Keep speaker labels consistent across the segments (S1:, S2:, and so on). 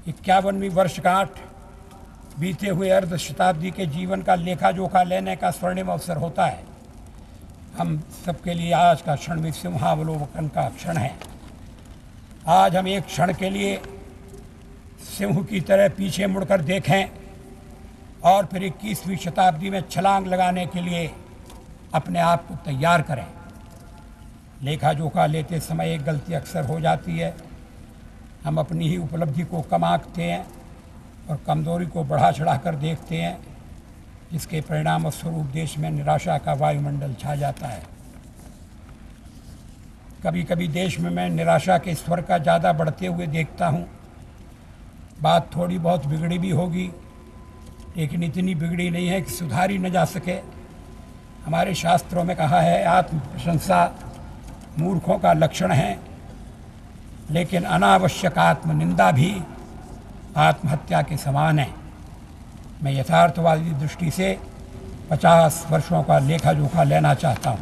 S1: 51वीं वर्षगांठ बीते हुए अर्ध शताब्दी के जीवन का लेखा जोखा लेने का स्वर्णिम अवसर होता है। हम सबके लिए आज का क्षण भी सिंहावलोकन का क्षण है। आज हम एक क्षण के लिए सिंह की तरह पीछे मुड़कर देखें और फिर 21वीं शताब्दी में छलांग लगाने के लिए अपने आप को तैयार करें। लेखा जोखा लेते समय एक गलती अक्सर हो जाती है। हम अपनी ही उपलब्धि को कम आंकते हैं और कमज़ोरी को बढ़ा चढ़ाकर देखते हैं, जिसके परिणाम स्वरूप देश में निराशा का वायुमंडल छा जाता है। कभी कभी देश में मैं निराशा के स्वर का ज़्यादा बढ़ते हुए देखता हूँ। बात थोड़ी बहुत बिगड़ी भी होगी, लेकिन इतनी बिगड़ी नहीं है कि सुधारी न जा सके। हमारे शास्त्रों में कहा है, आत्म प्रशंसा मूर्खों का लक्षण है, लेकिन अनावश्यक आत्मनिंदा भी आत्महत्या के समान है। मैं यथार्थवादी दृष्टि से 50 वर्षों का लेखा जोखा लेना चाहता हूँ।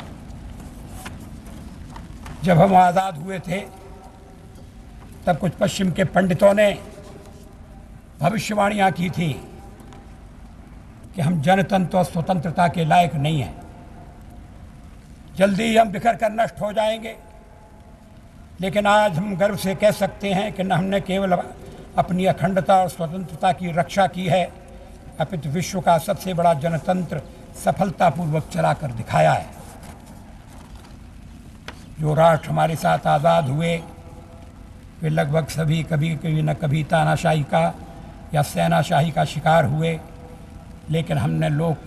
S1: जब हम आज़ाद हुए थे तब कुछ पश्चिम के पंडितों ने भविष्यवाणियाँ की थी कि हम जनतंत्र और स्वतंत्रता के लायक नहीं हैं, जल्दी ही हम बिखर कर नष्ट हो जाएंगे। लेकिन आज हम गर्व से कह सकते हैं कि न हमने केवल अपनी अखंडता और स्वतंत्रता की रक्षा की है, अपितु विश्व का सबसे बड़ा जनतंत्र सफलतापूर्वक चला कर दिखाया है। जो राष्ट्र हमारे साथ आज़ाद हुए वे लगभग सभी कभी न कभी तानाशाही का या सेनाशाही का शिकार हुए, लेकिन हमने लोकशाही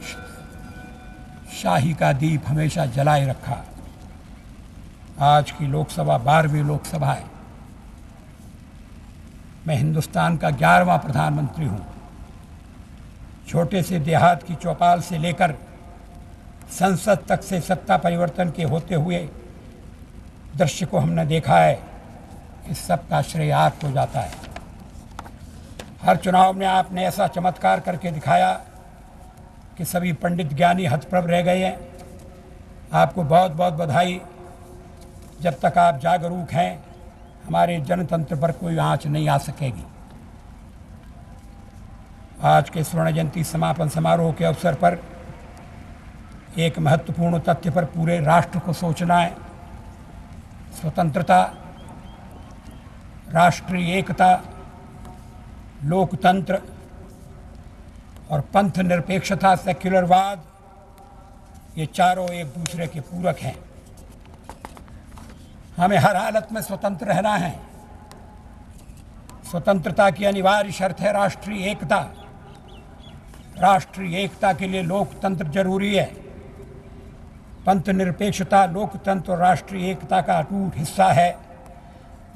S1: का दीप हमेशा जलाए रखा। आज की लोकसभा 12वीं लोकसभा है। मैं हिंदुस्तान का 11वां प्रधानमंत्री हूँ। छोटे से देहात की चौपाल से लेकर संसद तक से सत्ता परिवर्तन के होते हुए दृश्य को हमने देखा है। इस सब का श्रेय आपको जाता है। हर चुनाव में आपने ऐसा चमत्कार करके दिखाया कि सभी पंडित ज्ञानी हतप्रभ रह गए हैं। आपको बहुत बहुत बधाई। जब तक आप जागरूक हैं, हमारे जनतंत्र पर कोई आंच नहीं आ सकेगी। आज के स्वर्ण जयंती समापन समारोह के अवसर पर एक महत्वपूर्ण तथ्य पर पूरे राष्ट्र को सोचना है। स्वतंत्रता, राष्ट्रीय एकता, लोकतंत्र और पंथ निरपेक्षता, सेक्युलरवाद, ये चारों एक दूसरे के पूरक हैं। हमें हर हालत में स्वतंत्र रहना है। स्वतंत्रता की अनिवार्य शर्त है राष्ट्रीय एकता। राष्ट्रीय एकता के लिए लोकतंत्र जरूरी है। पंथ निरपेक्षता, लोकतंत्र और राष्ट्रीय एकता का अटूट हिस्सा है।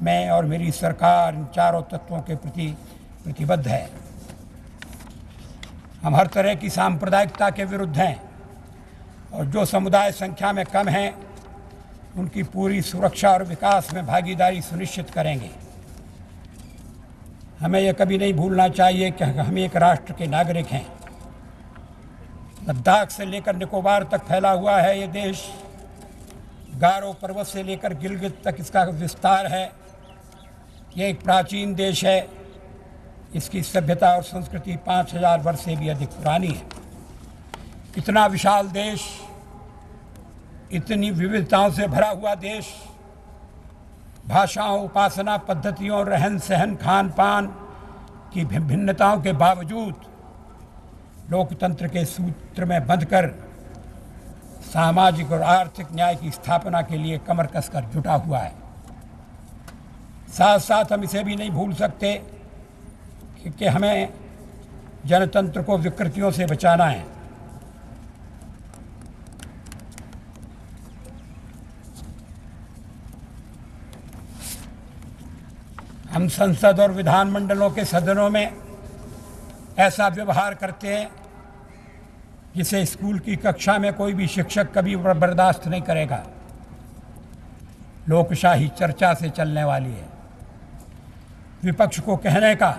S1: मैं और मेरी सरकार इन चारों तत्वों के प्रति प्रतिबद्ध है। हम हर तरह की सांप्रदायिकता के विरुद्ध हैं और जो समुदाय संख्या में कम हैं उनकी पूरी सुरक्षा और विकास में भागीदारी सुनिश्चित करेंगे। हमें यह कभी नहीं भूलना चाहिए कि हम एक राष्ट्र के नागरिक हैं। लद्दाख से लेकर निकोबार तक फैला हुआ है ये देश। गारो पर्वत से लेकर गिलगित तक इसका विस्तार है। ये एक प्राचीन देश है। इसकी सभ्यता और संस्कृति 5000 वर्ष से भी अधिक पुरानी है। इतना विशाल देश, इतनी विविधताओं से भरा हुआ देश, भाषाओं, उपासना पद्धतियों, रहन सहन, खान पान की भिन्नताओं के बावजूद लोकतंत्र के सूत्र में बंधकर सामाजिक और आर्थिक न्याय की स्थापना के लिए कमर कसकर जुटा हुआ है। साथ साथ हम इसे भी नहीं भूल सकते कि हमें जनतंत्र को विकृतियों से बचाना है। हम संसद और विधानमंडलों के सदनों में ऐसा व्यवहार करते हैं जिसे स्कूल की कक्षा में कोई भी शिक्षक कभी बर्दाश्त नहीं करेगा। लोकशाही चर्चा से चलने वाली है। विपक्ष को कहने का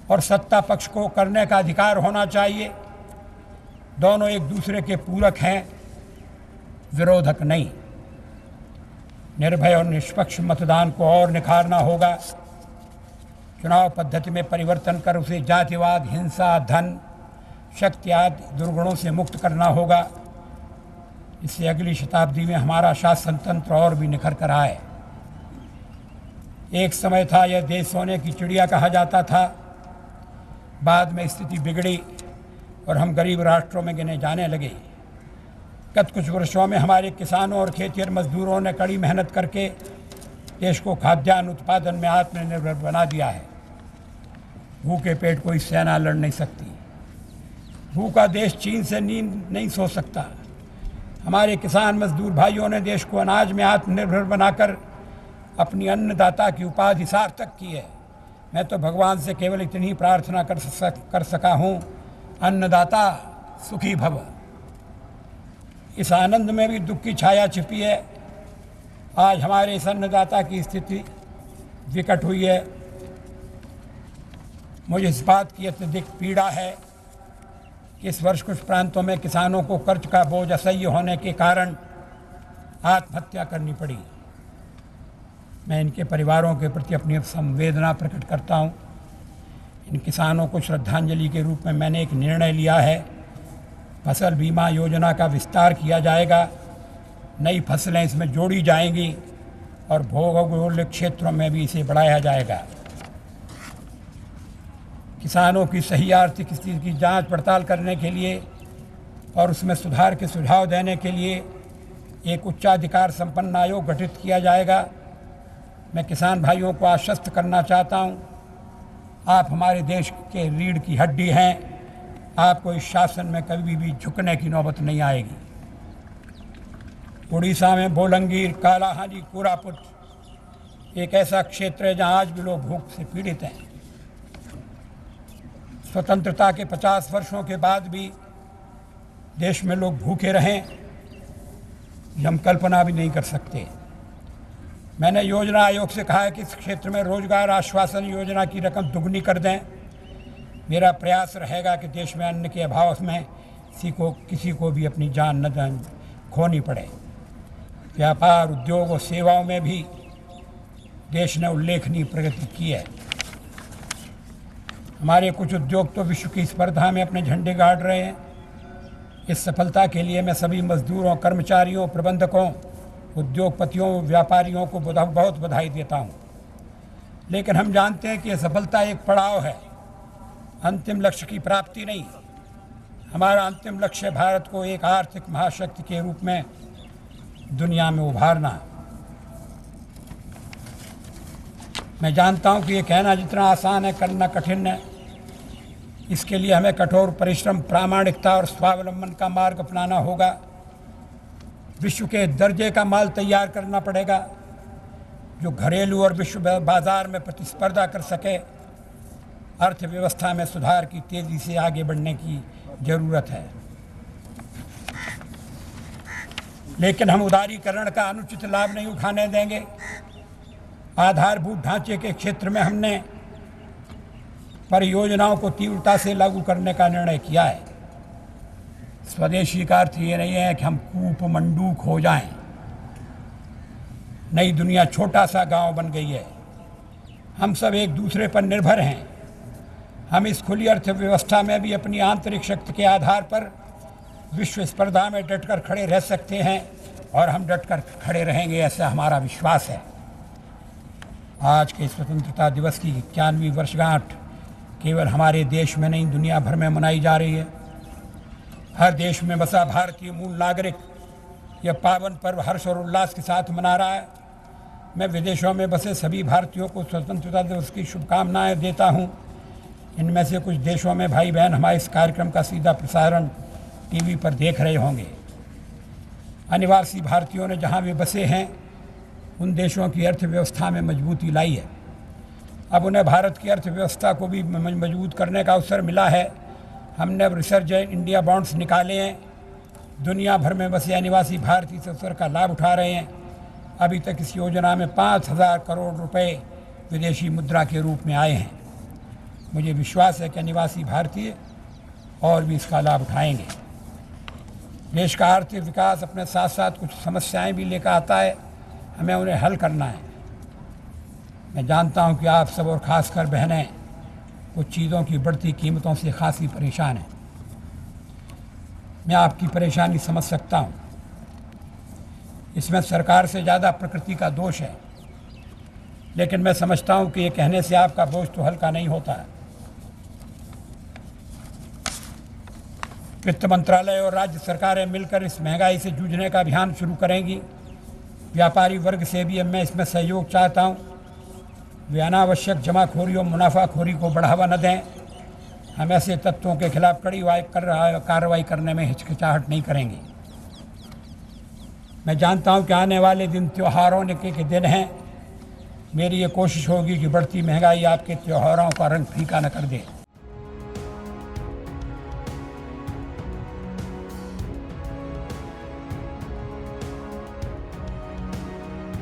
S1: और सत्ता पक्ष को करने का अधिकार होना चाहिए। दोनों एक दूसरे के पूरक हैं, विरोधक नहीं। निर्भय और निष्पक्ष मतदान को और निखारना होगा। चुनाव पद्धति में परिवर्तन कर उसे जातिवाद, हिंसा, धन, शक्ति आदि दुर्गुणों से मुक्त करना होगा। इससे अगली शताब्दी में हमारा शासन तंत्र और भी निखर कर आए। एक समय था यह देश सोने की चिड़िया कहा जाता था। बाद में स्थिति बिगड़ी और हम गरीब राष्ट्रों में गिने जाने लगे। गत कुछ वर्षों में हमारे किसानों और खेतिहर मजदूरों ने कड़ी मेहनत करके देश को खाद्यान्न उत्पादन में आत्मनिर्भर बना दिया है। भूखे पेट कोई सेना लड़ नहीं सकती। भूखा देश चीन से नींद नहीं सो सकता। हमारे किसान मजदूर भाइयों ने देश को अनाज में आत्मनिर्भर बनाकर अपनी अन्नदाता की उपाधि सार्थक की है। मैं तो भगवान से केवल इतनी प्रार्थना कर सका हूँ, अन्नदाता सुखी भव। इस आनंद में भी दुख की छाया छिपी है। आज हमारे इस अन्नदाता की स्थिति विकट हुई है। मुझे इस बात की अत्यधिक पीड़ा है कि इस वर्ष कुछ प्रांतों में किसानों को कर्ज का बोझ असह्य होने के कारण आत्महत्या करनी पड़ी। मैं इनके परिवारों के प्रति अपनी संवेदना प्रकट करता हूँ। इन किसानों को श्रद्धांजलि के रूप में मैंने एक निर्णय लिया है। फसल बीमा योजना का विस्तार किया जाएगा। नई फसलें इसमें जोड़ी जाएंगी और भौगोलिक क्षेत्रों में भी इसे बढ़ाया जाएगा। किसानों की सही आर्थिक स्थिति की जांच पड़ताल करने के लिए और उसमें सुधार के सुझाव देने के लिए एक उच्चाधिकार संपन्न आयोग गठित किया जाएगा। मैं किसान भाइयों को आश्वस्त करना चाहता हूं, आप हमारे देश के रीढ़ की हड्डी हैं। आपको इस शासन में कभी भी झुकने की नौबत नहीं आएगी। उड़ीसा में बोलंगीर, कालाहांडी, कोरापुट एक ऐसा क्षेत्र है जहां आज भी लोग भूख से पीड़ित हैं। स्वतंत्रता के 50 वर्षों के बाद भी देश में लोग भूखे रहें, हम कल्पना भी नहीं कर सकते। मैंने योजना आयोग से कहा है कि इस क्षेत्र में रोजगार आश्वासन योजना की रकम दुगनी कर दें। मेरा प्रयास रहेगा कि देश में अन्न के अभाव में किसी को भी अपनी जान न खोनी पड़े। व्यापार, उद्योग और सेवाओं में भी देश ने उल्लेखनीय प्रगति की है। हमारे कुछ उद्योग तो विश्व की स्पर्धा में अपने झंडे गाड़ रहे हैं। इस सफलता के लिए मैं सभी मजदूरों, कर्मचारियों, प्रबंधकों, उद्योगपतियों, व्यापारियों को बहुत बधाई देता हूं। लेकिन हम जानते हैं कि यह सफलता एक पड़ाव है, अंतिम लक्ष्य की प्राप्ति नहीं। हमारा अंतिम लक्ष्य भारत को एक आर्थिक महाशक्ति के रूप में दुनिया में उभारना। मैं जानता हूं कि ये कहना जितना आसान है, करना कठिन है। इसके लिए हमें कठोर परिश्रम, प्रामाणिकता और स्वावलंबन का मार्ग अपनाना होगा। विश्व के दर्जे का माल तैयार करना पड़ेगा जो घरेलू और विश्व बाजार में प्रतिस्पर्धा कर सके। अर्थव्यवस्था में सुधार की तेजी से आगे बढ़ने की जरूरत है। लेकिन हम उदारीकरण का अनुचित लाभ नहीं उठाने देंगे। आधारभूत ढांचे के क्षेत्र में हमने परियोजनाओं को तीव्रता से लागू करने का निर्णय किया है। स्वदेशी का अर्थ ये नहीं है कि हम कूप मंडूक हो जाएं। नई दुनिया छोटा सा गांव बन गई है। हम सब एक दूसरे पर निर्भर हैं। हम इस खुली अर्थव्यवस्था में भी अपनी आंतरिक शक्ति के आधार पर विश्व स्पर्धा में डटकर खड़े रह सकते हैं और हम डटकर खड़े रहेंगे, ऐसा हमारा विश्वास है। आज के स्वतंत्रता दिवस की 91वीं वर्षगांठ केवल हमारे देश में नहीं, दुनिया भर में मनाई जा रही है। हर देश में बसा भारतीय मूल नागरिक यह पावन पर्व हर्ष और उल्लास के साथ मना रहा है। मैं विदेशों में बसे सभी भारतीयों को स्वतंत्रता दिवस की शुभकामनाएं देता हूं। इनमें से कुछ देशों में भाई बहन हमारे इस कार्यक्रम का सीधा प्रसारण टीवी पर देख रहे होंगे। अनिवासी भारतीयों ने जहां भी बसे हैं उन देशों की अर्थव्यवस्था में मजबूती लाई है। अब उन्हें भारत की अर्थव्यवस्था को भी मजबूत करने का अवसर मिला है। हमने अब रिसर्च इंडिया बॉन्ड्स निकाले हैं। दुनिया भर में बसे अनिवासी भारतीय इस अवसर का लाभ उठा रहे हैं। अभी तक इस योजना में 5,000 करोड़ रुपए विदेशी मुद्रा के रूप में आए हैं। मुझे विश्वास है कि अनिवासी भारतीय और भी इसका लाभ उठाएंगे। देश का आर्थिक विकास अपने साथ साथ कुछ समस्याएं भी लेकर आता है। हमें उन्हें हल करना है। मैं जानता हूं कि आप सब और ख़ासकर बहनें कुछ चीज़ों की बढ़ती कीमतों से खासी परेशान हैं। मैं आपकी परेशानी समझ सकता हूं। इसमें सरकार से ज़्यादा प्रकृति का दोष है, लेकिन मैं समझता हूं कि ये कहने से आपका बोझ तो हल्का नहीं होता है। वित्त मंत्रालय और राज्य सरकारें मिलकर इस महंगाई से जूझने का अभियान शुरू करेंगी। व्यापारी वर्ग से भी मैं इसमें सहयोग चाहता हूं। वे अनावश्यक जमाखोरी और मुनाफाखोरी को बढ़ावा न दें। हम ऐसे तत्वों के खिलाफ कड़ी कार्रवाई करने में हिचकिचाहट नहीं करेंगे। मैं जानता हूं कि आने वाले दिन त्योहारों के दिन हैं। मेरी ये कोशिश होगी कि बढ़ती महंगाई आपके त्योहारों का रंग फीका न कर दे।